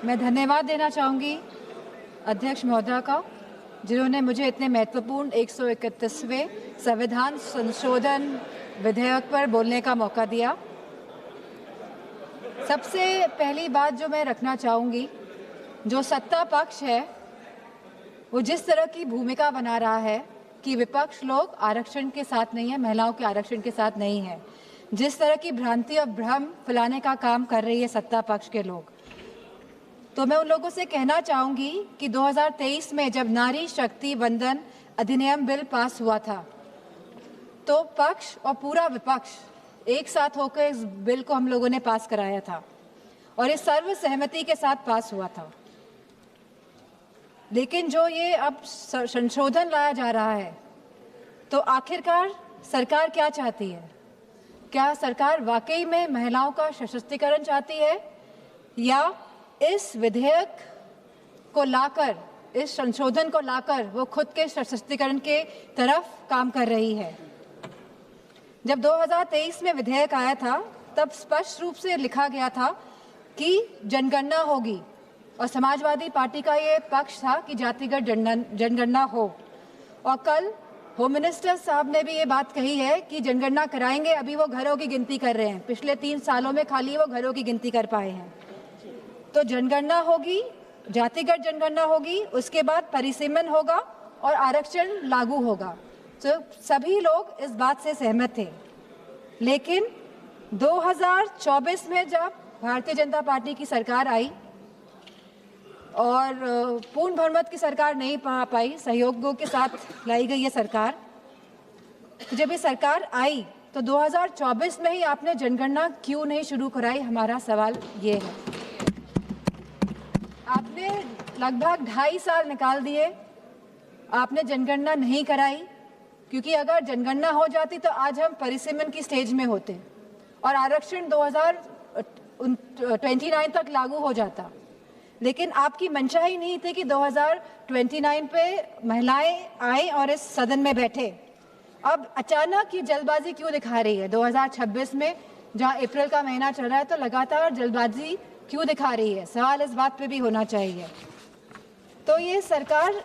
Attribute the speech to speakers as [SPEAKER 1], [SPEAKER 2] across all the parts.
[SPEAKER 1] मैं धन्यवाद देना चाहूँगी अध्यक्ष महोदय का, जिन्होंने मुझे इतने महत्वपूर्ण 131वें संविधान संशोधन विधेयक पर बोलने का मौका दिया। सबसे पहली बात जो मैं रखना चाहूँगी, जो सत्ता पक्ष है वो जिस तरह की भूमिका बना रहा है कि विपक्ष लोग आरक्षण के साथ नहीं है, महिलाओं के आरक्षण के साथ नहीं है, जिस तरह की भ्रांति और भ्रम फैलाने का काम कर रही है सत्ता पक्ष के लोग, तो मैं उन लोगों से कहना चाहूँगी कि 2023 में जब नारी शक्ति वंदन अधिनियम बिल पास हुआ था तो पक्ष और पूरा विपक्ष एक साथ होकर इस बिल को हम लोगों ने पास कराया था और इस सर्व सहमति के साथ पास हुआ था। लेकिन जो ये अब संशोधन लाया जा रहा है, तो आखिरकार सरकार क्या चाहती है? क्या सरकार वाकई में महिलाओं का सशक्तिकरण चाहती है या इस विधेयक को लाकर, इस संशोधन को लाकर वो खुद के सशक्तिकरण के तरफ काम कर रही है? जब 2023 में विधेयक आया था तब स्पष्ट रूप से लिखा गया था कि जनगणना होगी और समाजवादी पार्टी का ये पक्ष था कि जातिगत जनगणना हो। और कल होम मिनिस्टर साहब ने भी ये बात कही है कि जनगणना कराएंगे, अभी वो घरों की गिनती कर रहे हैं, पिछले 3 सालों में खाली वो घरों की गिनती कर पाए हैं। तो जनगणना होगी, जातिगत जनगणना होगी, उसके बाद परिसीमन होगा और आरक्षण लागू होगा। तो सभी लोग इस बात से सहमत थे। लेकिन 2024 में जब भारतीय जनता पार्टी की सरकार आई और पूर्ण बहुमत की सरकार नहीं पा पाई, सहयोगों के साथ लाई गई ये सरकार, तो जब ये सरकार आई तो 2024 में ही आपने जनगणना क्यों नहीं शुरू कराई? हमारा सवाल ये है। आपने लगभग 2.5 साल निकाल दिए, आपने जनगणना नहीं कराई, क्योंकि अगर जनगणना हो जाती तो आज हम परिसीमन की स्टेज में होते और आरक्षण 2029 तक लागू हो जाता। लेकिन आपकी मंशा ही नहीं थी कि 2029 पे महिलाएं आए और इस सदन में बैठे। अब अचानक ये जल्दबाजी क्यों दिखा रही है? 2026 में जहां अप्रैल का महीना चल रहा है तो लगातार जल्दबाजी क्यों दिखा रही है? सवाल इस बात पे भी होना चाहिए। तो ये सरकार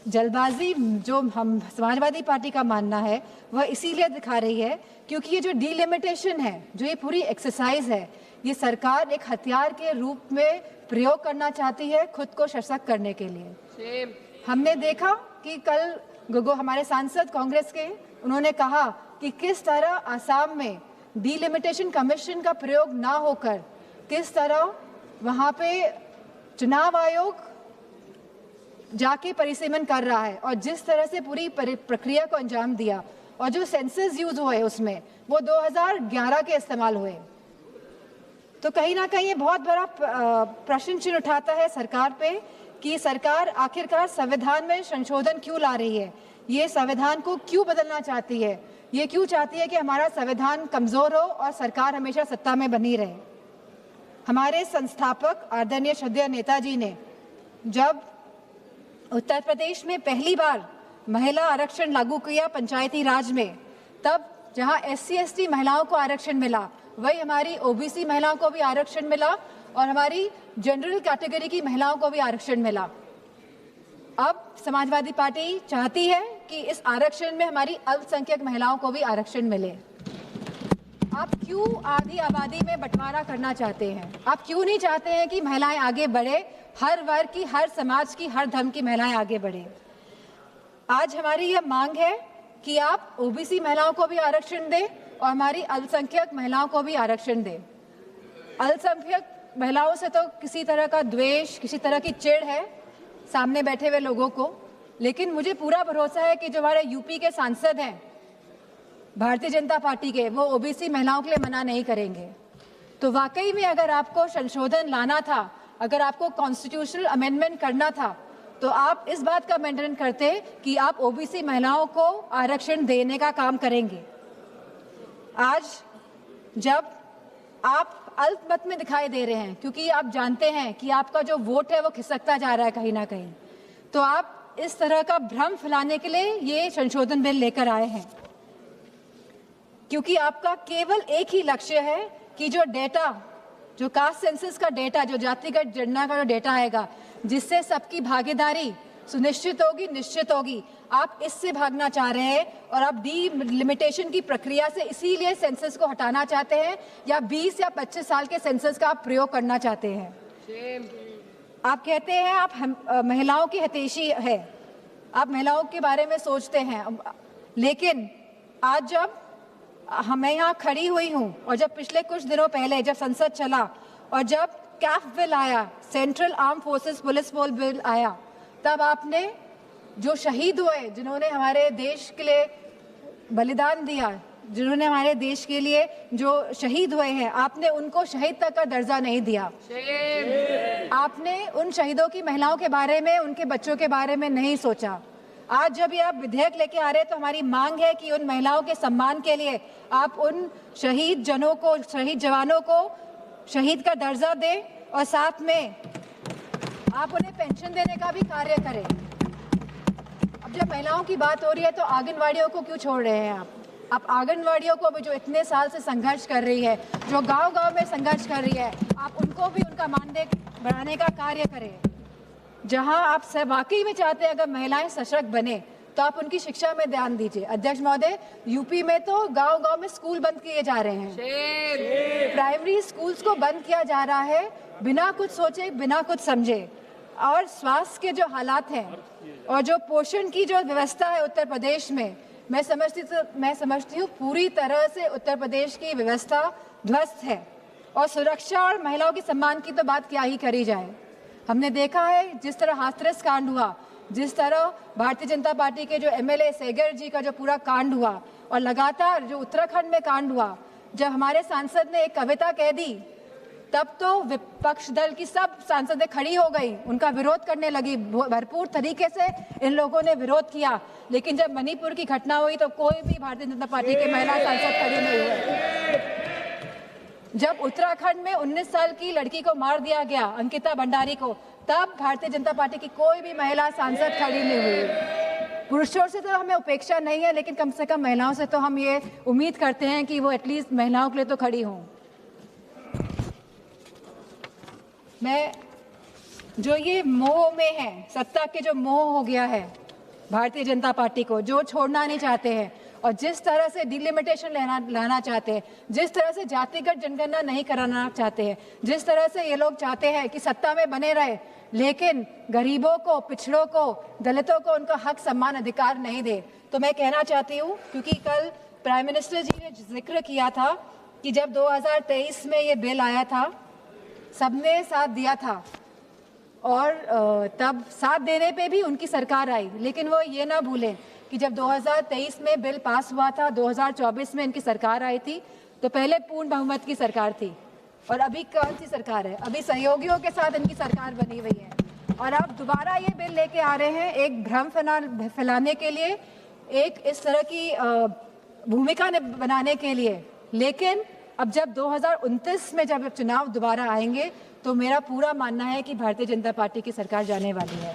[SPEAKER 1] जल्दबाजी, जो हम समाजवादी पार्टी का मानना है, वह इसीलिए दिखा रही है क्योंकि ये जो डिलिमिटेशन है, जो ये पूरी एक्सरसाइज है, ये सरकार एक हथियार के रूप में प्रयोग करना चाहती है खुद को सशक्त करने के लिए। हमने देखा कि कल हमारे सांसद कांग्रेस के, उन्होंने कहा कि किस तरह आसाम में डिलिमिटेशन कमीशन का प्रयोग ना होकर किस तरह वहाँ पे चुनाव आयोग जाके परिसीमन कर रहा है और जिस तरह से पूरी प्रक्रिया को अंजाम दिया और जो सेंसस यूज हुए उसमें वो 2011 के इस्तेमाल हुए। तो कहीं ना कहीं ये बहुत बड़ा प्रश्न चिन्ह उठाता है सरकार पे कि सरकार आखिरकार संविधान में संशोधन क्यों ला रही है, ये संविधान को क्यों बदलना चाहती है, ये क्यों चाहती है कि हमारा संविधान कमजोर हो और सरकार हमेशा सत्ता में बनी रहे। हमारे संस्थापक आदरणीय श्रद्धेय नेताजी ने जब उत्तर प्रदेश में पहली बार महिला आरक्षण लागू किया पंचायती राज में, तब जहां SC/ST महिलाओं को आरक्षण मिला, वही हमारी OBC महिलाओं को भी आरक्षण मिला और हमारी जनरल कैटेगरी की महिलाओं को भी आरक्षण मिला। अब समाजवादी पार्टी चाहती है कि इस आरक्षण में हमारी अल्पसंख्यक महिलाओं को भी आरक्षण मिले। आप क्यों आधी आबादी में बंटवारा करना चाहते हैं? आप क्यों नहीं चाहते हैं कि महिलाएं आगे बढ़े, हर वर्ग की, हर समाज की, हर धर्म की महिलाएं आगे बढ़े? आज हमारी यह मांग है कि आप OBC महिलाओं को भी आरक्षण दें और हमारी अल्पसंख्यक महिलाओं को भी आरक्षण दें। अल्पसंख्यक महिलाओं से तो किसी तरह का द्वेष, किसी तरह की चिढ़ है सामने बैठे हुए लोगों को, लेकिन मुझे पूरा भरोसा है कि जो हमारे यूपी के सांसद हैं भारतीय जनता पार्टी के, वो OBC महिलाओं के लिए मना नहीं करेंगे। तो वाकई में अगर आपको संशोधन लाना था, अगर आपको कॉन्स्टिट्यूशनल अमेंडमेंट करना था, तो आप इस बात का अमेंडमेंट करते कि आप OBC महिलाओं को आरक्षण देने का काम करेंगे। आज जब आप अल्पमत में दिखाई दे रहे हैं, क्योंकि आप जानते हैं कि आपका जो वोट है वो खिसकता जा रहा है कहीं ना कहीं, तो आप इस तरह का भ्रम फैलाने के लिए ये संशोधन बिल लेकर आए हैं, क्योंकि आपका केवल एक ही लक्ष्य है कि जो डेटा जो कास्ट सेंसस का डेटा, जो जातिगत जनगणना का जो डेटा आएगा, जिससे सबकी भागीदारी सुनिश्चित होगी, निश्चित होगी, आप इससे भागना चाह रहे हैं और आप डीलिमिटेशन की प्रक्रिया से इसीलिए सेंसस को हटाना चाहते हैं, या 20 या 25 साल के सेंसस का आप प्रयोग करना चाहते हैं। आप कहते हैं आप महिलाओं की हितैषी है, आप महिलाओं के बारे में सोचते हैं, लेकिन आज जब मैं यहाँ खड़ी हुई हूँ और जब पिछले कुछ दिनों पहले जब संसद चला और जब कैफ बिल आया, central arm forces police bill आया, तब आपने जो शहीद हुए, जिन्होंने हमारे देश के लिए बलिदान दिया, जिन्होंने हमारे देश के लिए जो शहीद हुए हैं, आपने उनको शहीद तक का दर्जा नहीं दिया। आपने उन शहीदों की महिलाओं के बारे में, उनके बच्चों के बारे में नहीं सोचा। आज जब ये आप विधेयक लेके आ रहे हैं तो हमारी मांग है कि उन महिलाओं के सम्मान के लिए आप उन शहीद जनों को, शहीद जवानों को शहीद का दर्जा दें और साथ में आप उन्हें पेंशन देने का भी कार्य करें। अब जब महिलाओं की बात हो रही है तो आंगनवाड़ियों को क्यों छोड़ रहे हैं आप आंगनवाड़ियों को भी, जो इतने साल से संघर्ष कर रही है, जो गांव-गांव में संघर्ष कर रही है, आप उनको भी उनका मानदेय बढ़ाने का कार्य करें। जहां आप वाकई में चाहते हैं अगर महिलाएं सशक्त बने तो आप उनकी शिक्षा में ध्यान दीजिए। अध्यक्ष महोदय, यूपी में तो गांव-गांव में स्कूल बंद किए जा रहे हैं, प्राइमरी स्कूल्स को बंद किया जा रहा है बिना कुछ सोचे, बिना कुछ समझे। और स्वास्थ्य के जो हालात हैं और जो पोषण की जो व्यवस्था है उत्तर प्रदेश में, मैं समझती हूँ पूरी तरह से उत्तर प्रदेश की व्यवस्था ध्वस्त है। और सुरक्षा और महिलाओं के सम्मान की तो बात क्या ही करी जाए। हमने देखा है जिस तरह हाथरस कांड हुआ, जिस तरह भारतीय जनता पार्टी के जो एमएलए सेगर जी का जो पूरा कांड हुआ, और लगातार जो उत्तराखंड में कांड हुआ, जब हमारे सांसद ने एक कविता कह दी तब तो विपक्ष दल की सब सांसदें खड़ी हो गई, उनका विरोध करने लगी, भरपूर तरीके से इन लोगों ने विरोध किया। लेकिन जब मणिपुर की घटना हुई तो कोई भी भारतीय जनता पार्टी के महिला सांसद खड़ी नहीं हुए। जब उत्तराखंड में 19 साल की लड़की को मार दिया गया, अंकिता भंडारी को, तब भारतीय जनता पार्टी की कोई भी महिला सांसद खड़ी नहीं हुई। पुरुषों से तो हमें उपेक्षा नहीं है, लेकिन कम से कम महिलाओं से तो हम ये उम्मीद करते हैं कि वो एटलीस्ट महिलाओं के लिए तो खड़ी हों। मैं जो ये मोह में है, सत्ता के जो मोह हो गया है भारतीय जनता पार्टी को, जो छोड़ना नहीं चाहते हैं और जिस तरह से डिलिमिटेशन लाना चाहते हैं, जिस तरह से जातिगत जनगणना नहीं कराना चाहते हैं, जिस तरह से ये लोग चाहते हैं कि सत्ता में बने रहे लेकिन गरीबों को, पिछड़ों को, दलितों को उनका हक, सम्मान, अधिकार नहीं दे, तो मैं कहना चाहती हूँ, क्योंकि कल प्राइम मिनिस्टर जी ने जिक्र किया था कि जब 2023 में ये बिल आया था सबने साथ दिया था और तब साथ देने पे भी उनकी सरकार आई, लेकिन वो ये ना भूलें कि जब 2023 में बिल पास हुआ था, 2024 में इनकी सरकार आई थी, तो पहले पूर्ण बहुमत की सरकार थी और अभी कौन सी सरकार है? अभी सहयोगियों के साथ इनकी सरकार बनी हुई है और अब दोबारा ये बिल लेके आ रहे हैं एक भ्रम फैलाने के लिए, एक इस तरह की भूमिका बनाने के लिए। लेकिन अब जब 2029 में जब चुनाव दोबारा आएंगे तो मेरा पूरा मानना है कि भारतीय जनता पार्टी की सरकार जाने वाली है।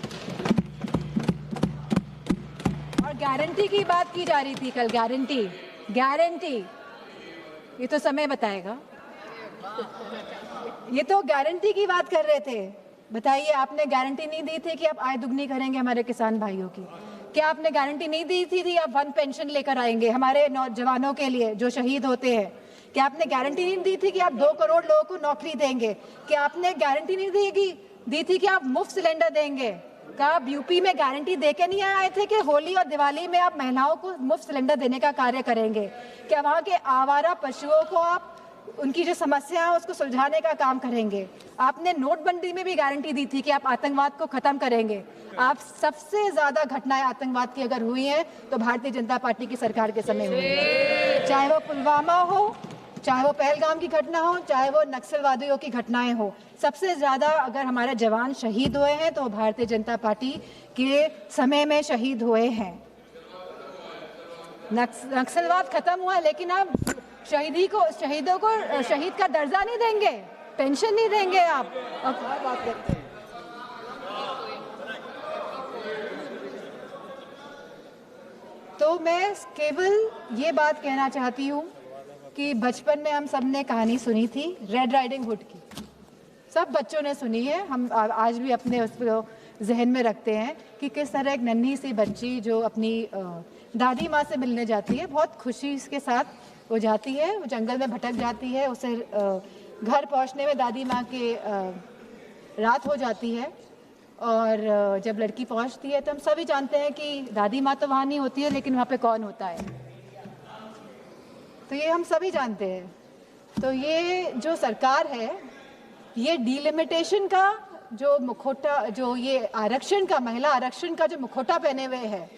[SPEAKER 1] और गारंटी की बात की जा रही थी कल, गारंटी, ये तो समय बताएगा। ये तो गारंटी की बात कर रहे थे। बताइए, आपने गारंटी नहीं दी थी कि आप आय दुगनी करेंगे हमारे किसान भाइयों की? क्या आपने गारंटी नहीं दी थी आप वन पेंशन लेकर आएंगे हमारे नौजवानों के लिए जो शहीद होते हैं? क्या आपने गारंटी नहीं दी थी कि आप 2 करोड़ लोगों को नौकरी देंगे? क्या आपने गारंटी नहीं दी थी कि आप मुफ्त सिलेंडर देंगे? क्या आप यूपी में गारंटी देके नहीं आए थे कि होली और दिवाली में आप महिलाओं को मुफ्त सिलेंडर देने का कार्य करेंगे? क्या वहाँ के आवारा पशुओं को आप उनकी जो समस्या है उसको सुलझाने का काम करेंगे? आपने नोटबंदी में भी गारंटी दी थी कि आप आतंकवाद को खत्म करेंगे। आप सबसे ज्यादा घटनाएं आतंकवाद की अगर हुई हैं तो भारतीय जनता पार्टी की सरकार के समय हुई है। चाहे वो पुलवामा हो, चाहे वो पहलगाम की घटना हो, चाहे वो नक्सलवादियों की घटनाएं हो, सबसे ज्यादा अगर हमारे जवान शहीद हुए हैं तो भारतीय जनता पार्टी के समय में शहीद हुए हैं। नक्सलवाद खत्म हुआ लेकिन आप शहीदों को शहीद का दर्जा नहीं देंगे, पेंशन नहीं देंगे आप। बात करते हैं तो मैं केवल ये बात कहना चाहती हूँ कि बचपन में हम सबने कहानी सुनी थी रेड राइडिंग हुड की। सब बच्चों ने सुनी है। हम आज भी अपने उसको जहन में रखते हैं कि किस तरह एक नन्ही सी बच्ची जो अपनी दादी माँ से मिलने जाती है, बहुत खुशी के साथ वो जाती है, वो जंगल में भटक जाती है, उसे घर पहुँचने में दादी माँ के रात हो जाती है। और जब लड़की पहुँचती है तो हम सभी जानते हैं कि दादी माँ तो वहाँ नहीं होती है, लेकिन वहाँ पे कौन होता है, तो ये हम सभी जानते हैं। तो ये जो सरकार है, ये डिलिमिटेशन का जो मुखौटा, जो ये आरक्षण का, महिला आरक्षण का जो मुखौटा पहने हुए है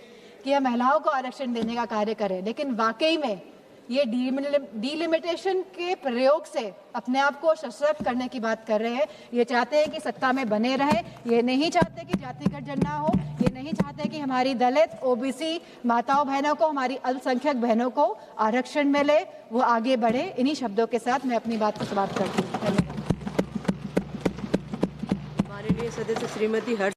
[SPEAKER 1] कि हम महिलाओं को आरक्षण देने का कार्य करें, लेकिन वाकई में ये डिलिमिटेशन के प्रयोग से अपने आप को सशक्त करने की बात कर रहे हैं। ये चाहते हैं कि सत्ता में बने रहें, ये नहीं चाहते कि जातिगत जनगणना हो, ये नहीं चाहते कि हमारी दलित, ओबीसी माताओं बहनों को, हमारी अल्पसंख्यक बहनों को आरक्षण मिले, वो आगे बढ़े। इन्हीं शब्दों के साथ मैं अपनी बात को समाप्त करती हूँ। धन्यवाद।
[SPEAKER 2] माननीय सदस्य श्रीमती हर्ष